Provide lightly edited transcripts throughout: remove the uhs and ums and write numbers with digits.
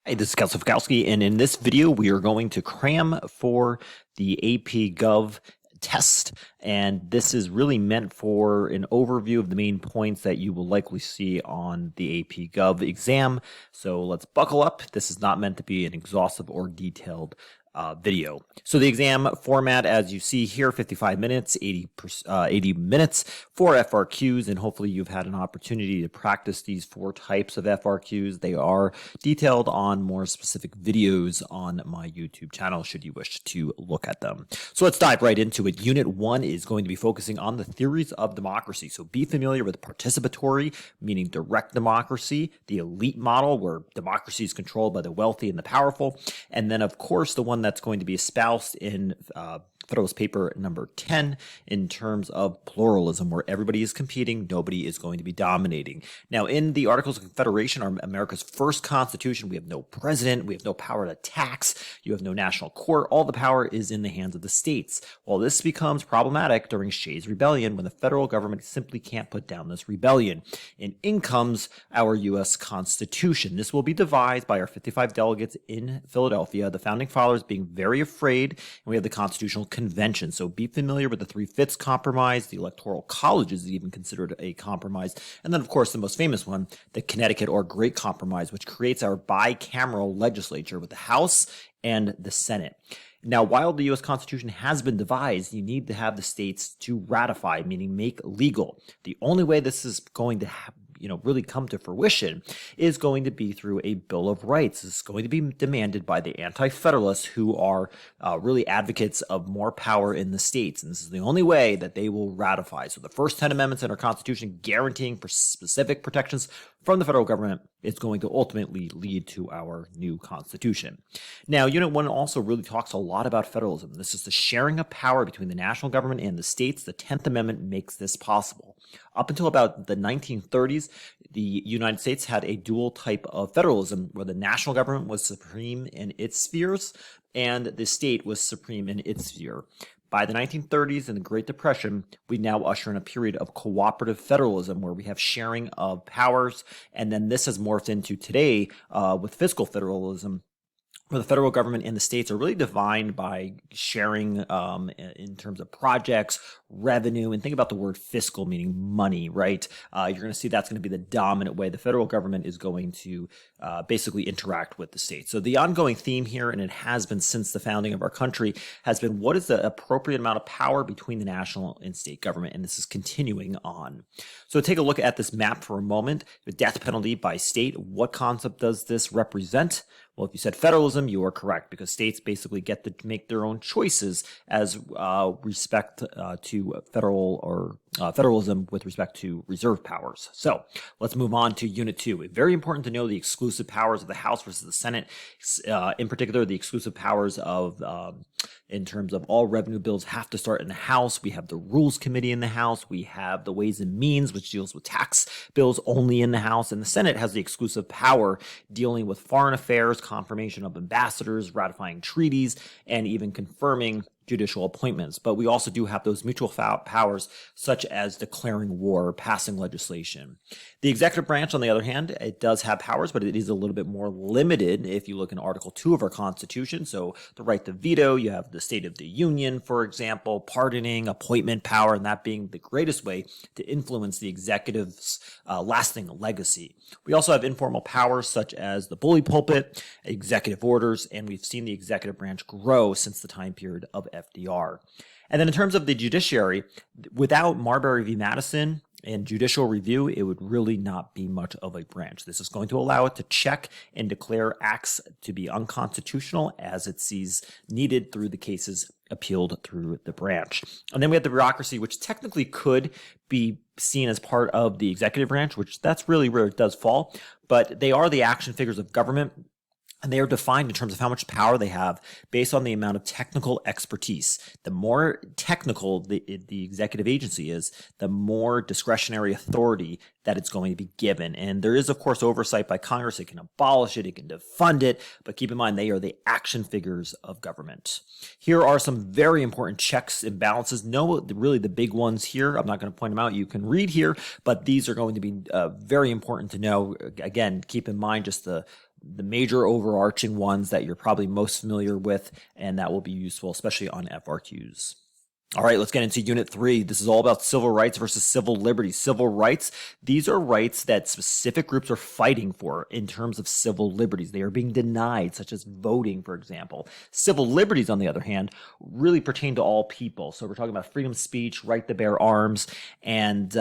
Hey, this is Kelsey Fikowski, and in this video, we are going to cram for the AP Gov test. And this is really meant for an overview of the main points that you will likely see on the AP Gov exam. So let's buckle up. This is not meant to be an exhaustive or detailed video. So the exam format, as you see here, 55 minutes, 80 minutes, 4 FRQs, and hopefully you've had an opportunity to practice these 4 types of FRQs. They are detailed on more specific videos on my YouTube channel, should you wish to look at them. So let's dive right into it. Unit 1 is going to be focusing on the theories of democracy. So be familiar with participatory, meaning direct democracy, the elite model, where democracy is controlled by the wealthy and the powerful, and then, of course, the one that's going to be espoused in Federalist Paper number 10 in terms of pluralism, where everybody is competing, nobody is going to be dominating. Now, in the Articles of Confederation, America's first constitution, we have no president, we have no power to tax, you have no national court, all the power is in the hands of the states. Well, this becomes problematic during Shays' Rebellion when the federal government simply can't put down this rebellion. And in comes our U.S. Constitution. This will be devised by our 55 delegates in Philadelphia, the Founding Fathers being very afraid, and we have the Constitutional Convention. So be familiar with the 3/5 compromise. The Electoral College is even considered a compromise. And then, of course, the most famous one, the Connecticut or Great Compromise, which creates our bicameral legislature with the House and the Senate. Now, while the U.S. Constitution has been devised, you need to have the states to ratify, meaning make legal. The only way this is going to really come to fruition is going to be through a Bill of Rights. It's going to be demanded by the anti-federalists, who are really advocates of more power in the states. And this is the only way that they will ratify. So the first 10 amendments in our Constitution guaranteeing specific protections from the federal government is going to ultimately lead to our new Constitution. Now, Unit 1 also really talks a lot about federalism. This is the sharing of power between the national government and the states. The 10th Amendment makes this possible. Up until about the 1930s, the United States had a dual type of federalism where the national government was supreme in its spheres and the state was supreme in its sphere. By the 1930s and the Great Depression, we now usher in a period of cooperative federalism where we have sharing of powers, and then this has morphed into today with fiscal federalism, where the federal government and the states are really defined by sharing in terms of projects, revenue, and think about the word fiscal, meaning money, right? You're going to see that's going to be the dominant way the federal government is going to basically interact with the states. So the ongoing theme here, and it has been since the founding of our country, has been what is the appropriate amount of power between the national and state government, and this is continuing on. So take a look at this map for a moment. The death penalty by state, what concept does this represent? Well, if you said federalism, you are correct, because states basically get to make their own choices as respect to federalism with respect to reserve powers. So let's move on to Unit 2. Very important to know the exclusive powers of the House versus the Senate, in particular the exclusive powers of in terms of all revenue bills have to start in the House. We have the Rules Committee in the House. We have the Ways and Means, which deals with tax bills, only in the House. And the Senate has the exclusive power dealing with foreign affairs, confirmation of ambassadors, ratifying treaties, and even confirming judicial appointments. But we also do have those mutual powers, such as declaring war, passing legislation. The executive branch, on the other hand, it does have powers, but it is a little bit more limited if you look in Article 2 of our Constitution. So the right to veto, you have the State of the Union, for example, pardoning, appointment power, and that being the greatest way to influence the executive's lasting legacy. We also have informal powers such as the bully pulpit, executive orders, and we've seen the executive branch grow since the time period of FDR. And then in terms of the judiciary, without Marbury v. Madison and judicial review, it would really not be much of a branch. This is going to allow it to check and declare acts to be unconstitutional as it sees needed through the cases appealed through the branch. And then we have the bureaucracy, which technically could be seen as part of the executive branch, which that's really where it does fall, but they are the action figures of government. And they are defined in terms of how much power they have based on the amount of technical expertise. The more technical the executive agency is, the more discretionary authority that it's going to be given. And there is, of course, oversight by Congress. It can abolish it, it can defund it, but keep in mind they are the action figures of government. Here are some very important checks and balances. No, really the big ones here. I'm not going to point them out. You can read here, but these are going to be very important to know. Again, keep in mind just the the major overarching ones that you're probably most familiar with, and that will be useful, especially on FRQs. All right, let's get into Unit 3. This is all about civil rights versus civil liberties. Civil rights, these are rights that specific groups are fighting for in terms of civil liberties. They are being denied, such as voting, for example. Civil liberties, on the other hand, really pertain to all people. So we're talking about freedom of speech, right to bear arms, and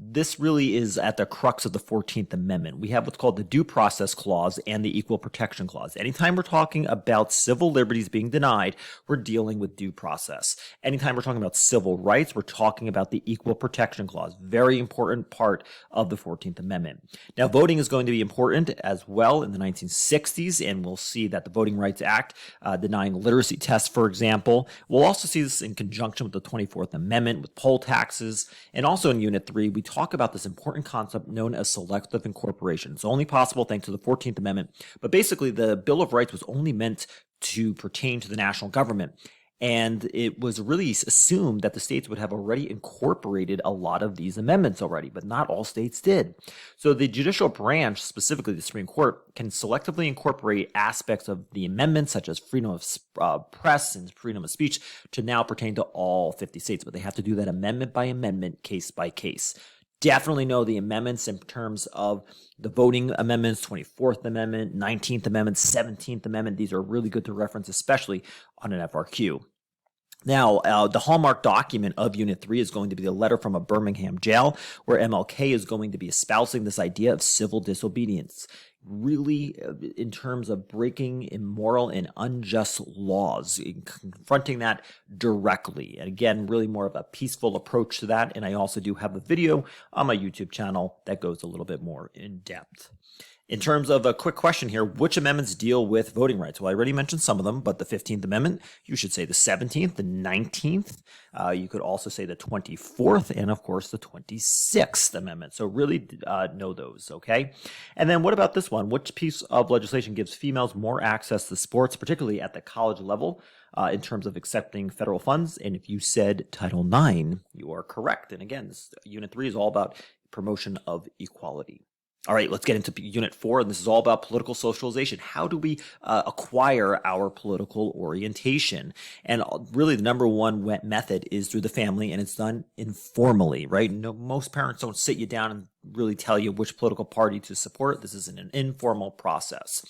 this really is at the crux of the 14th Amendment. We have what's called the Due Process Clause and the Equal Protection Clause. Anytime we're talking about civil liberties being denied, we're dealing with due process. Anytime we're talking about civil rights, we're talking about the Equal Protection Clause. Very important part of the 14th Amendment. Now, voting is going to be important as well in the 1960s, and we'll see that the Voting Rights Act denying literacy tests, for example. We'll also see this in conjunction with the 24th Amendment, with poll taxes, and also in Unit 3, we talk about this important concept known as selective incorporation. It's only possible thanks to the 14th Amendment, but basically the Bill of Rights was only meant to pertain to the national government. And it was really assumed that the states would have already incorporated a lot of these amendments already, but not all states did. So the judicial branch, specifically the Supreme Court, can selectively incorporate aspects of the amendments, such as freedom of press and freedom of speech, to now pertain to all 50 states. But they have to do that amendment by amendment, case by case. Definitely know the amendments in terms of the voting amendments, 24th Amendment, 19th Amendment, 17th Amendment. These are really good to reference, especially on an FRQ. Now, the hallmark document of Unit 3 is going to be a letter from a Birmingham jail where MLK is going to be espousing this idea of civil disobedience, really in terms of breaking immoral and unjust laws, confronting that directly. And again, really more of a peaceful approach to that. And I also do have a video on my YouTube channel that goes a little bit more in depth. In terms of a quick question here, which amendments deal with voting rights? Well, I already mentioned some of them, but the 15th Amendment, you should say the 17th, the 19th. You could also say the 24th, and of course the 26th Amendment. So really know those, okay? And then what about this one? Which piece of legislation gives females more access to sports, particularly at the college level, in terms of accepting federal funds? And if you said Title IX, you are correct. And again, Unit 3 is all about promotion of equality. All right, let's get into Unit 4, and this is all about political socialization. How do we acquire our political orientation? And really the number one method is through the family, and it's done informally, right? No, most parents don't sit you down and really tell you which political party to support. This is an informal process.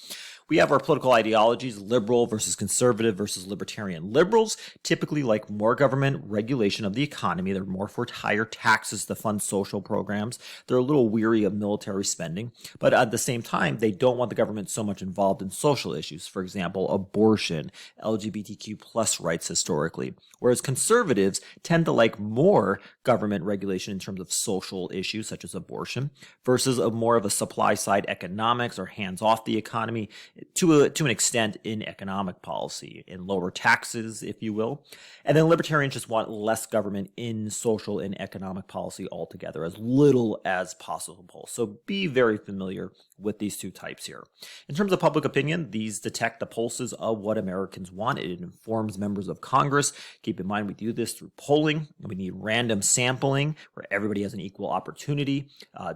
We have our political ideologies, liberal versus conservative versus libertarian. Liberals typically like more government regulation of the economy. They're more for higher taxes to fund social programs. They're a little weary of military spending, but at the same time, they don't want the government so much involved in social issues. For example, abortion, LGBTQ plus rights historically. Whereas conservatives tend to like more government regulation in terms of social issues such as abortion versus more of a supply side economics or hands off the economy to an extent in economic policy, in lower taxes, if you will. And then libertarians just want less government in social and economic policy altogether, as little as possible. So be very familiar with these two types here. In terms of public opinion, these detect the pulses of what Americans want. It informs members of Congress. Keep in mind, we do this through polling. We need random sampling where everybody has an equal opportunity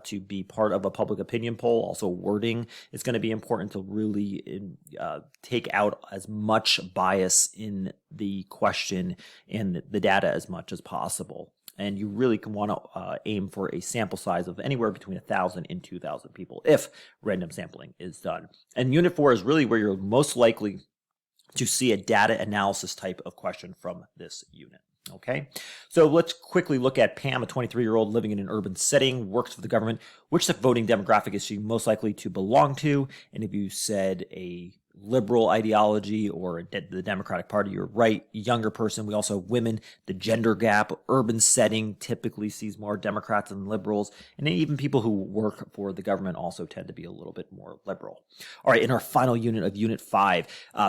to be part of a public opinion poll. Also, wording is going to be important to really take out as much bias in the question and the data as much as possible. And you really can want to aim for a sample size of anywhere between 1,000 and 2,000 people if random sampling is done. And Unit 4 is really where you're most likely to see a data analysis type of question from this unit. Okay, so let's quickly look at Pam, a 23-year-old living in an urban setting, works for the government. Which voting demographic is she most likely to belong to? And if you said a liberal ideology or the Democratic Party, you're right. Younger person. We also have women. The gender gap, urban setting typically sees more Democrats than liberals. And even people who work for the government also tend to be a little bit more liberal. All right, in our final unit of Unit 5,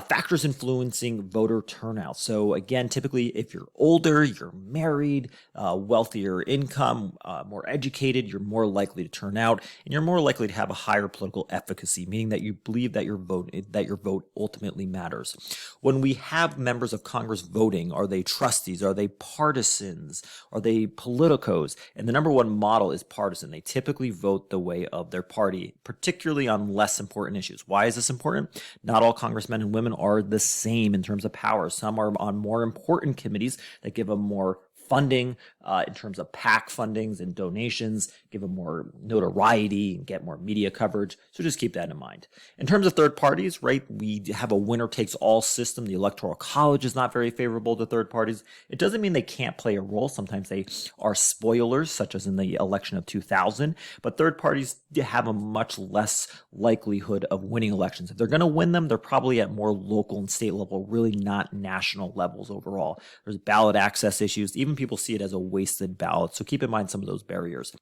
factors influencing voter turnout. So again, typically if you're older, you're married, wealthier income, more educated, you're more likely to turn out, and you're more likely to have a higher political efficacy, meaning that you believe that your your vote ultimately matters. When we have members of Congress voting, are they trustees? Are they partisans? Are they politicos? And the number one model is partisan. They typically vote the way of their party, particularly on less important issues. Why is this important? Not all congressmen and women are the same in terms of power. Some are on more important committees that give them more funding in terms of PAC fundings and donations, give them more notoriety and get more media coverage. So just keep that in mind. In terms of third parties, right, we have a winner takes all system. The Electoral College is not very favorable to third parties. It doesn't mean they can't play a role. Sometimes they are spoilers, such as in the election of 2000, but third parties have a much less likelihood of winning elections. If they're going to win them, they're probably at more local and state level, really not national levels overall. There's ballot access issues. Even people see it as a wasted ballot. So keep in mind some of those barriers.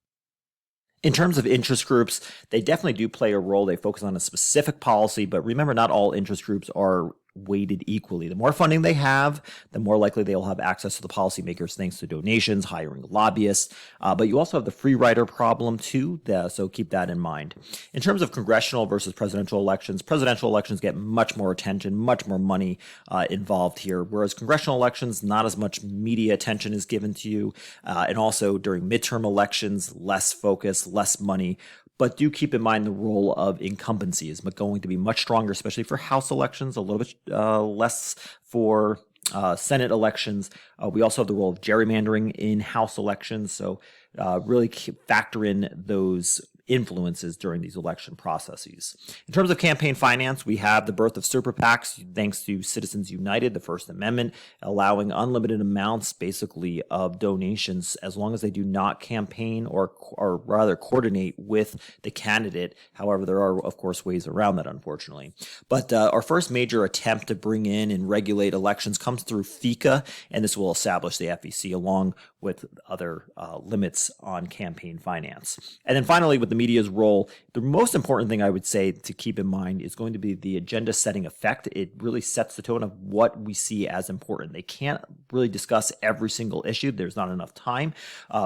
In terms of interest groups, they definitely do play a role. They focus on a specific policy, but remember, not all interest groups are weighted equally. The more funding they have, the more likely they'll have access to the policymakers thanks to donations, hiring lobbyists. But you also have the free rider problem too, so keep that in mind. In terms of congressional versus presidential elections get much more attention, much more money involved here, whereas congressional elections, not as much media attention is given to you. And also during midterm elections, less focus, less money. But do keep in mind the role of incumbency is going to be much stronger, especially for House elections, a little bit less for Senate elections. We also have the role of gerrymandering in House elections. So really factor in those influences during these election processes. In terms of campaign finance, we have the birth of super PACs thanks to Citizens United, the First Amendment, allowing unlimited amounts basically of donations as long as they do not campaign or rather coordinate with the candidate. However, there are, of course, ways around that, unfortunately. But our first major attempt to bring in and regulate elections comes through FICA, and this will establish the FEC along with other limits on campaign finance. And then finally, with the media's role, the most important thing I would say to keep in mind is going to be the agenda setting effect. It really sets the tone of what we see as important. They can't really discuss every single issue. There's not enough time.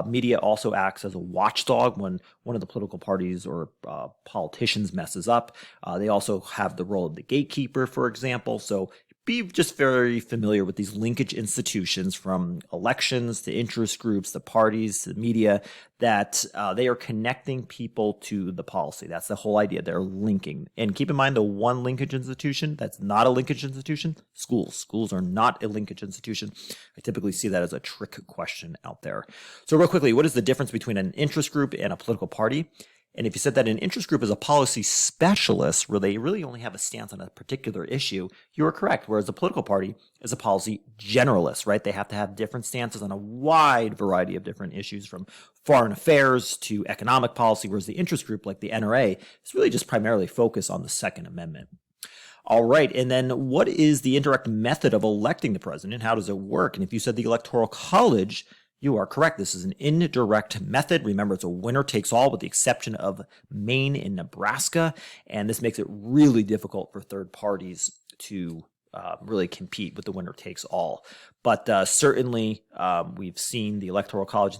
Media also acts as a watchdog when one of the political parties or politicians messes up. They also have the role of the gatekeeper, for example. So be just very familiar with these linkage institutions, from elections to interest groups, to parties, to media, that they are connecting people to the policy. That's the whole idea. They're linking. And keep in mind, the one linkage institution that's not a linkage institution, schools. Schools are not a linkage institution. I typically see that as a trick question out there. So real quickly, what is the difference between an interest group and a political party? And if you said that an interest group is a policy specialist where they really only have a stance on a particular issue, you are correct. Whereas a political party is a policy generalist, right? They have to have different stances on a wide variety of different issues, from foreign affairs to economic policy, whereas the interest group, like the NRA, is really just primarily focused on the Second Amendment. All right, and then what is the indirect method of electing the president? How does it work? And if you said the Electoral College, you are correct. This is an indirect method. Remember, it's a winner takes all with the exception of Maine and Nebraska. And this makes it really difficult for third parties to really compete with the winner takes all. But certainly we've seen the Electoral College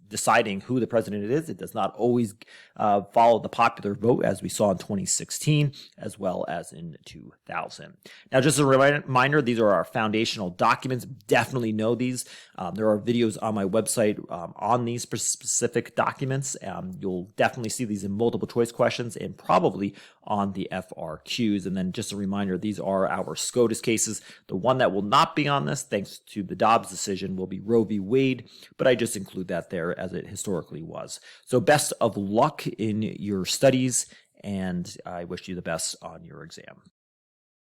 deciding who the president is. It does not always follow the popular vote, as we saw in 2016, as well as in 2000. Now, just a reminder, these are our foundational documents. Definitely know these. There are videos on my website on these specific documents. You'll definitely see these in multiple choice questions and probably on the FRQs. And then just a reminder, these are our SCOTUS cases. The one that will not be on this, thanks to the Dobbs decision, will be Roe v. Wade, but I just include that there as it historically was. So best of luck in your studies, and I wish you the best on your exam.